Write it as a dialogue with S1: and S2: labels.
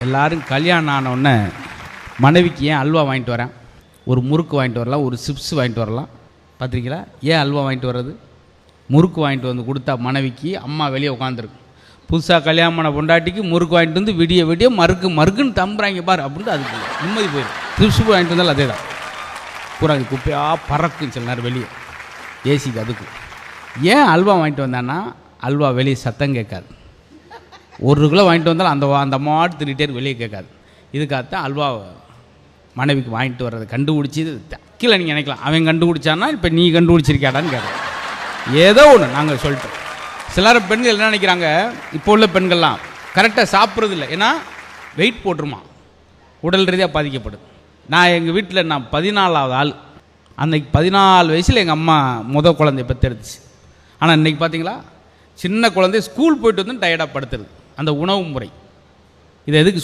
S1: எல்லோரும் கல்யாணம் ஆனவுடனே மனைவிக்கு ஏன் அல்வா வாங்கிட்டு வரேன், ஒரு முறுக்கு வாங்கிட்டு வரலாம், ஒரு சிப்ஸ் வாங்கிட்டு வரலாம். பார்த்துருக்கீங்களா? ஏன் அல்வா வாங்கிட்டு வர்றது? முறுக்கு வாங்கிட்டு வந்து கொடுத்தா மனைவிக்கு அம்மா வெளியே உட்காந்துருக்கு. புதுசாக கல்யாணம் பண்ண பொண்டாட்டிக்கு முறுக்கு வாங்கிட்டு வந்து விடிய விடிய மறுக்குன்னு தம்புறாங்க பார் அப்படின்ட்டு அதுக்கு நிம்மதி போயிடும். சிப்ஸ் வாங்கிட்டு வந்தாலும் அதே தான், பூரா அது குப்பையாக பறக்கும் சில நேரம் வெளியே ஏசிக்கு. அதுக்கு ஏன் அல்வா வாங்கிட்டு வந்தான்னா அல்வா வெளியே சத்தம் கேட்காது. 1 கிலோ வாங்கிட்டு வந்தாலும் அந்த மாடு தின்னுட்டே வெளியே கேட்காது. இதுக்காகத்தான் அல்வா மனைவிக்கு வாங்கிட்டு வர்றது. கண்டுபிடிச்சி கீழே நீங்கள் நினைக்கலாம், அவன் கண்டுபிடிச்சான்னா இப்போ நீ கண்டுபிடிச்சிருக்காடான்னு கேட்க. ஏதோ ஒன்று நாங்கள் சொல்லிட்டோம். சிலர் பெண்கள் என்ன நினைக்கிறாங்க, இப்போ உள்ள பெண்கள்லாம் கரெக்டாக சாப்பிட்றது இல்லை, ஏன்னா வெயிட் போட்டுருமா, உடல் ரீதியாக பாதிக்கப்படுது. நான் எங்கள் வீட்டில் நான் 14வது ஆள். அன்றைக்கி 14 வயசில் எங்கள் அம்மா குழந்தைய பெற்றெடுத்துச்சு. ஆனால் இன்றைக்கி பார்த்தீங்களா, சின்ன குழந்தை ஸ்கூல் போயிட்டு வந்து டயர்டாக படுத்துருது. அந்த உணவு முறை இதை எதுக்கு